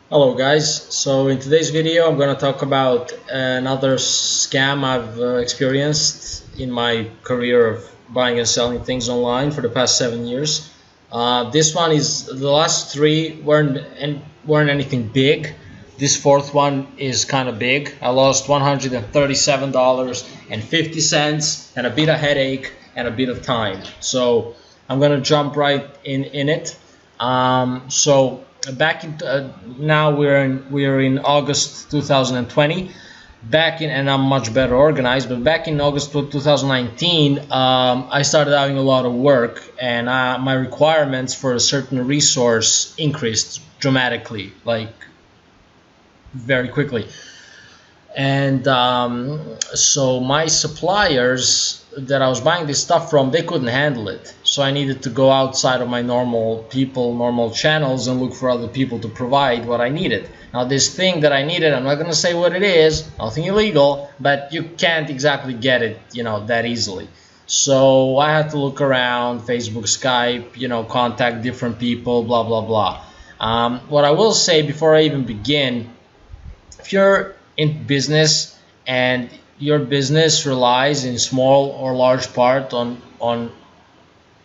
Hello guys, so in today's video I'm going to talk about another scam I've experienced in my career of buying and selling things online for the past 7 years. This one is the last three weren't anything big. This fourth one is kind of big. I lost $137.50 and a bit of headache and a bit of time. So I'm going to jump right in it. So back in now we're in August 2020. Back in and I'm much better organized. But back in August 2019, I started having a lot of work, and my requirements for a certain resource increased dramatically, like very quickly. And so my suppliers that I was buying this stuff from, they couldn't handle it. So I needed to go outside of my normal channels and look for other people to provide what I needed. Now this thing that I needed, I'm not going to say what it is, nothing illegal, but you can't exactly get it, that easily. So I had to look around, Facebook, Skype, contact different people, blah, blah, blah. What I will say before I even begin, if you're in business and your business relies in small or large part on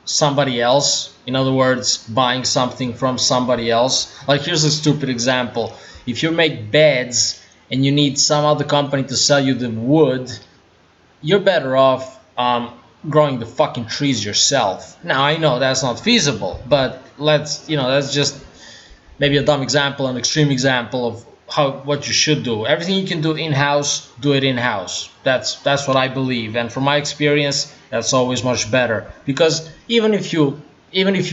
somebody else, in other words, buying something from somebody else, like here's a stupid example. If you make beds and you need some other company to sell you the wood, you're better off growing the fucking trees yourself. Now I know that's not feasible, but that's just maybe a dumb example, an extreme example of what you should do. Everything you can do in-house, do it in-house. That's what I believe, and from my experience, that's always much better. Because even if you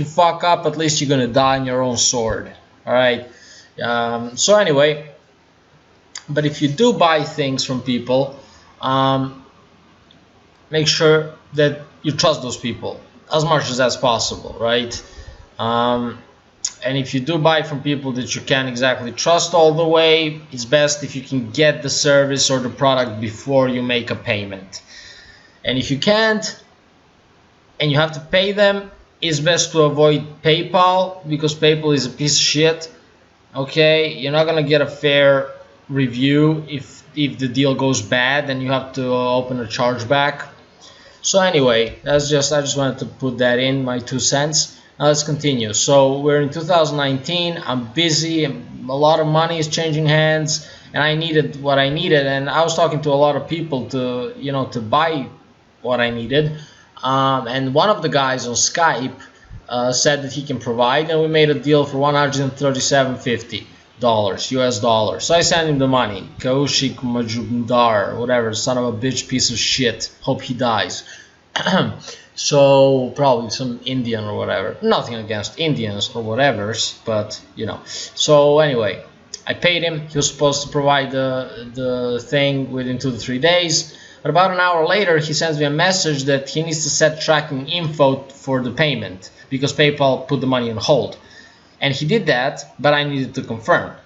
fuck up, at least you're gonna die on your own sword. All right. So anyway, but if you do buy things from people, make sure that you trust those people as much as that's possible, right? And if you do buy from people that you can't exactly trust all the way, it's best if you can get the service or the product before you make a payment. And if you can't and you have to pay them, it's best to avoid PayPal, because PayPal is a piece of shit. Okay, you're not gonna get a fair review if the deal goes bad and you have to open a chargeback. So anyway, I just wanted to put that in, my 2 cents. Now let's continue. So we're in 2019. I'm busy. A lot of money is changing hands, and I needed what I needed. And I was talking to a lot of people to buy what I needed. And one of the guys on Skype said that he can provide, and we made a deal for $137.50 US dollars. So I sent him the money. Kaushik Majumdar, whatever, son of a bitch, piece of shit. Hope he dies. So probably some Indian or whatever. Nothing against Indians or whatever's, but So anyway, I paid him. He was supposed to provide the thing within 2 to 3 days. But about an hour later, he sends me a message that he needs to set tracking info for the payment because PayPal put the money on hold. And he did that, but I needed to confirm.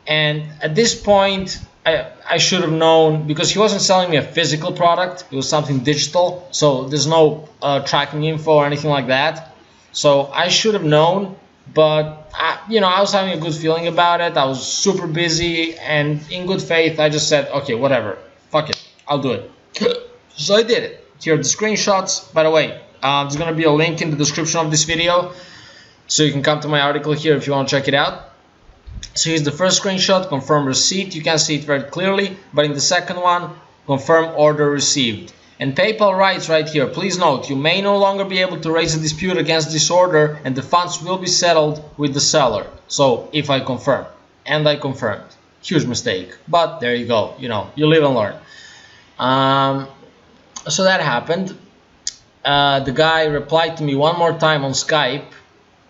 And at this point, I should have known, because he wasn't selling me a physical product. It was something digital, so there's no tracking info or anything like that. So I should have known, but I was having a good feeling about it. I was super busy, and in good faith, I just said, okay, whatever, fuck it, I'll do it. So I did it. Here are the screenshots. By the way, there's going to be a link in the description of this video, so you can come to my article here if you want to check it out. So here's the first screenshot, confirm receipt. You can see it very clearly, but in the second one, confirm order received. And PayPal writes right here, please note, you may no longer be able to raise a dispute against this order, and the funds will be settled with the seller. So if I confirm, and I confirmed, huge mistake, but there you go, you live and learn. So that happened. The guy replied to me one more time on Skype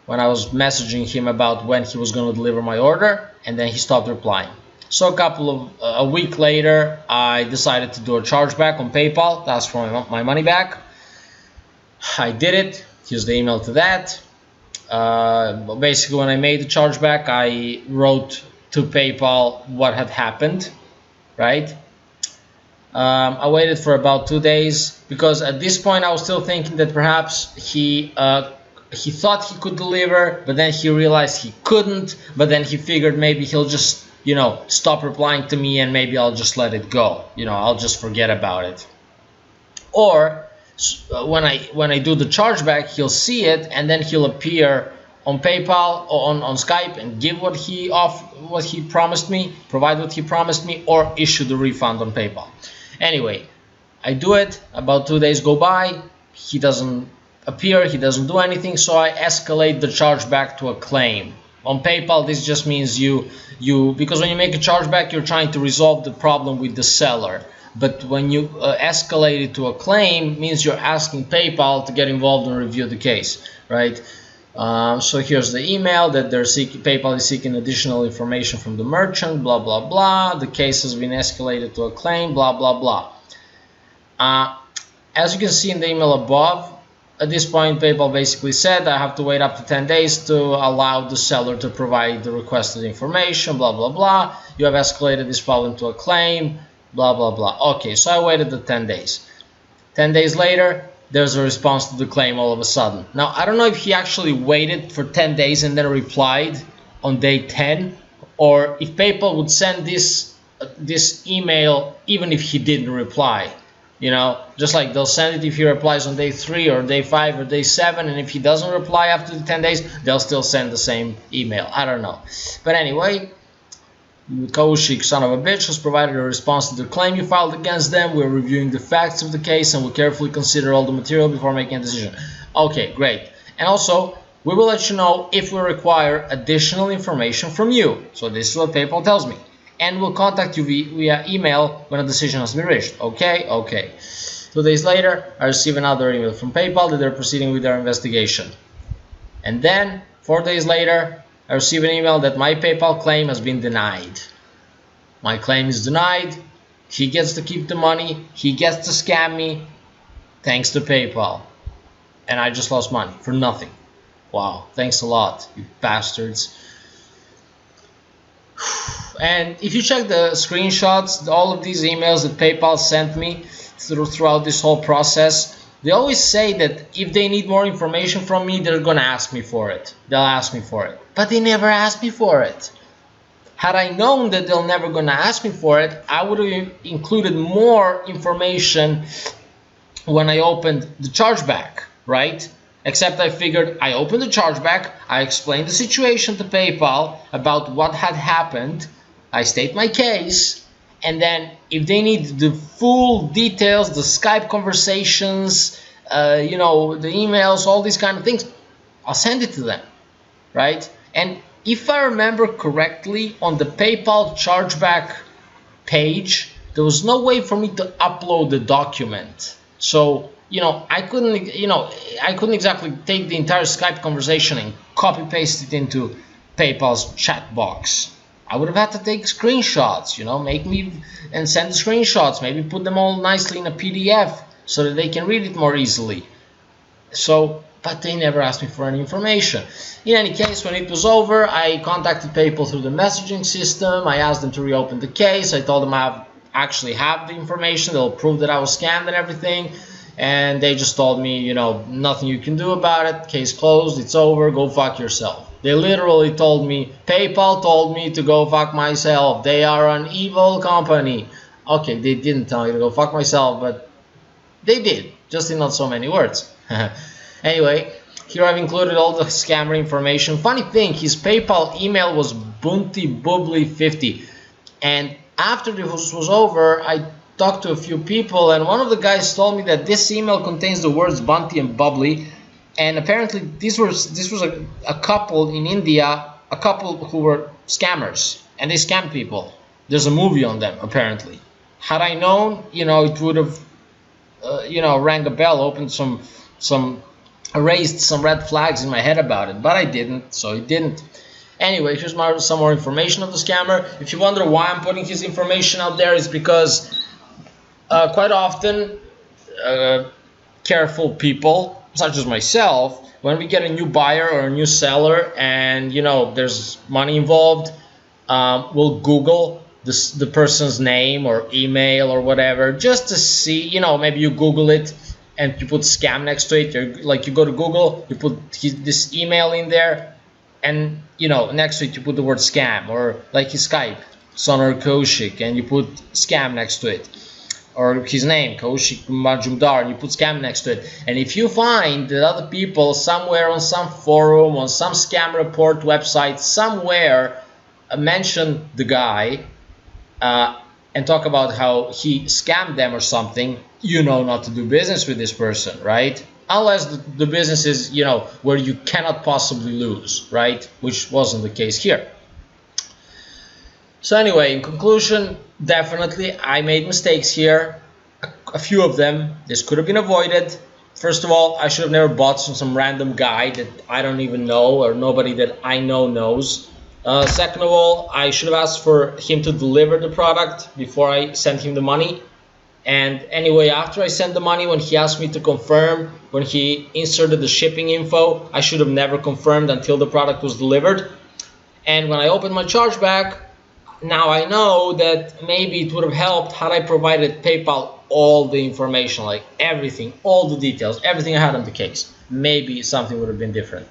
when I was messaging him about when he was going to deliver my order, and then he stopped replying. So a week later, I decided to do a chargeback on PayPal to ask for my money back. I did it. Here's the email to that. Basically, when I made the chargeback, I wrote to PayPal what had happened, right? I waited for about 2 days, because at this point I was still thinking that perhaps he he thought he could deliver, but then he realized he couldn't, but then he figured maybe he'll just, you know, stop replying to me and maybe I'll just let it go. You know, I'll just forget about it. Or when I do the chargeback, he'll see it and then he'll appear on PayPal or on Skype and give what he promised me, provide what he promised me, or issue the refund on PayPal. Anyway, I do it, about 2 days go by, he doesn't appear, he doesn't do anything, so I escalate the chargeback to a claim. On PayPal, this just means because when you make a chargeback, you're trying to resolve the problem with the seller. But when you escalate it to a claim, it means you're asking PayPal to get involved and review the case, right? So here's the email that PayPal is seeking additional information from the merchant, blah, blah, blah. The case has been escalated to a claim, blah, blah, blah. As you can see in the email above, at this point, PayPal basically said I have to wait up to 10 days to allow the seller to provide the requested information, blah, blah, blah. You have escalated this problem to a claim, blah, blah, blah. Okay, so I waited the 10 days. 10 days later, there's a response to the claim all of a sudden. Now, I don't know if he actually waited for 10 days and then replied on day 10, or if PayPal would send this email even if he didn't reply. You know, just like they'll send it if he replies on day 3 or day 5 or day 7, and if he doesn't reply after the 10 days, they'll still send the same email. I don't know. But anyway, Kaushik, son of a bitch, has provided a response to the claim you filed against them. We're reviewing the facts of the case and will carefully consider all the material before making a decision. Okay, great. And also, we will let you know if we require additional information from you. So this is what PayPal tells me. And we'll contact you via email when a decision has been reached. Okay? Okay. 2 days later, I receive another email from PayPal that they're proceeding with their investigation. And then, 4 days later, I receive an email that my PayPal claim has been denied. My claim is denied. He gets to keep the money. He gets to scam me thanks to PayPal. And I just lost money for nothing. Wow. Thanks a lot, you bastards. And if you check the screenshots, all of these emails that PayPal sent me throughout this whole process, they always say that if they need more information from me, they're going to ask me for it. They'll ask me for it. But they never asked me for it. Had I known that they're never going to ask me for it, I would have included more information when I opened the chargeback, right? Except I figured I opened the chargeback, I explained the situation to PayPal about what had happened, I state my case, and then if they need the full details, the Skype conversations, you know, the emails, all these kind of things, I'll send it to them, right? And if I remember correctly, on the PayPal chargeback page, there was no way for me to upload the document. So, you know, I couldn't exactly take the entire Skype conversation and copy paste it into PayPal's chat box. I would have had to take screenshots, you know, and send the screenshots, maybe put them all nicely in a PDF so that they can read it more easily. So, but they never asked me for any information. In any case, when it was over, I contacted PayPal through the messaging system. I asked them to reopen the case. I told them I actually have the information. They'll prove that I was scammed and everything. And they just told me, you know, nothing you can do about it. Case closed. It's over. Go fuck yourself. They literally told me, PayPal told me to go fuck myself. They are an evil company. Okay, they didn't tell me to go fuck myself, but they did. Just in not so many words. Anyway, here I've included all the scammer information. Funny thing, his PayPal email was buntybubbly50. And after this was over, I talked to a few people, and one of the guys told me that this email contains the words Bunty and Bubbly, and apparently this was a couple in India, a couple who were scammers, and they scammed people. There's a movie on them, apparently. Had I known, you know, it would have, you know, rang a bell, opened erased some red flags in my head about it, but I didn't, so it didn't. Anyway, here's some more information of the scammer. If you wonder why I'm putting his information out there, it's because quite often careful people, such as myself, when we get a new buyer or a new seller and, you know, there's money involved, we'll Google the person's name or email or whatever just to see, you know, maybe you Google it and you put scam next to it. You go to Google, you put this email in there, and next to it you put the word scam, or like his Skype, Sonar Kaushik, and you put scam next to it, or his name, Kaushik Majumdar, and you put scam next to it. And if you find that other people somewhere on some forum, on some scam report website, somewhere mention the guy and talk about how he scammed them or something, you know not to do business with this person, right? Unless the business is, where you cannot possibly lose, right? Which wasn't the case here. So anyway, in conclusion, definitely I made mistakes here, a few of them. This could have been avoided. First of all, I should have never bought from some random guy that I don't even know, or nobody that I know knows. Second of all, I should have asked for him to deliver the product before I sent him the money. And anyway, after I sent the money, when he asked me to confirm, when he inserted the shipping info, I should have never confirmed until the product was delivered. And when I opened my chargeback, now I know that maybe it would have helped had I provided PayPal all the information, like everything, all the details, everything I had on the case. Maybe something would have been different.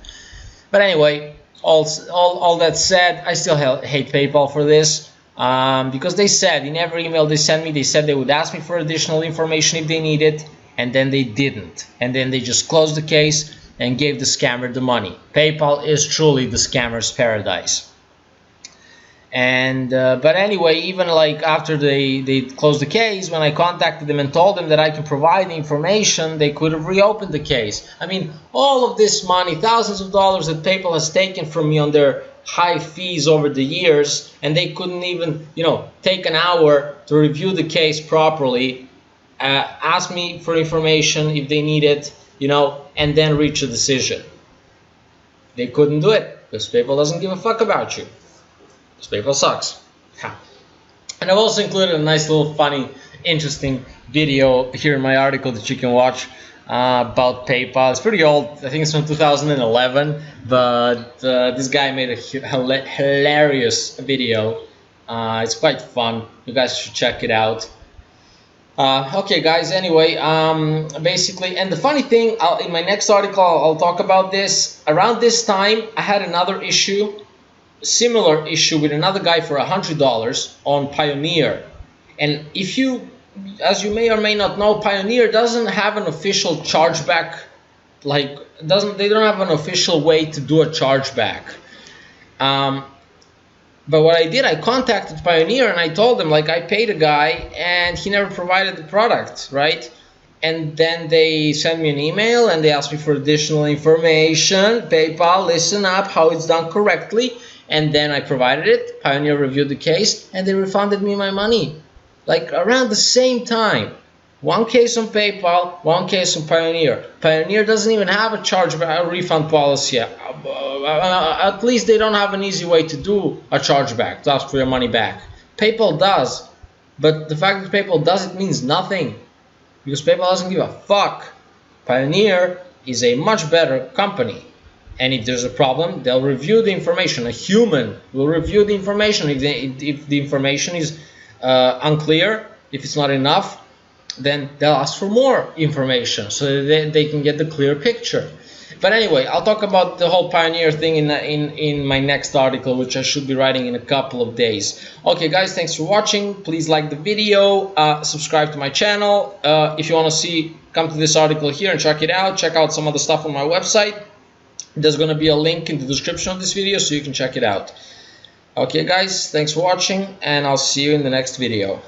But anyway, all that said, I still hate PayPal for this. Because they said in every email they sent me, they said they would ask me for additional information if they needed, and then they didn't. And then they just closed the case and gave the scammer the money. PayPal is truly the scammer's paradise. And but anyway, even like after they closed the case, when I contacted them and told them that I can provide the information, they could have reopened the case. I mean, all of this money, thousands of dollars that PayPal has taken from me on their high fees over the years, and they couldn't even take an hour to review the case properly, ask me for information if they need it, and then reach a decision. They couldn't do it because PayPal doesn't give a fuck about you. Because PayPal sucks. And I've also included a nice little funny, interesting video here in my article that you can watch about PayPal. It's pretty old. I think it's from 2011, but this guy made a hilarious video. It's quite fun. You guys should check it out. Okay, guys. Anyway, basically, and the funny thing, in my next article, I'll talk about this. Around this time, I had another issue, similar issue with another guy for $100 on Pioneer. And if you, as you may or may not know, Pioneer doesn't have an official chargeback. They don't have an official way to do a chargeback. But what I did, I contacted Pioneer and I told them, I paid a guy and he never provided the product, right? And then they sent me an email and they asked me for additional information. PayPal, listen up, how it's done correctly. And then I provided it. Pioneer reviewed the case and they refunded me my money. Around the same time. One case on PayPal, one case on Pioneer. Pioneer doesn't even have a chargeback refund policy. At least they don't have an easy way to do a chargeback, to ask for your money back. PayPal does. But the fact that PayPal does it means nothing. Because PayPal doesn't give a fuck. Pioneer is a much better company. And if there's a problem, they'll review the information. A human will review the information. If the information is unclear, if it's not enough, then they'll ask for more information so that they can get the clear picture. But anyway, I'll talk about the whole Pioneer thing in my next article, which I should be writing in a couple of days. Okay, guys, thanks for watching. Please like the video, subscribe to my channel. If you want to come to this article here and check it out. Check out some other stuff on my website. There's going to be a link in the description of this video so you can check it out. Okay, guys, thanks for watching, and I'll see you in the next video.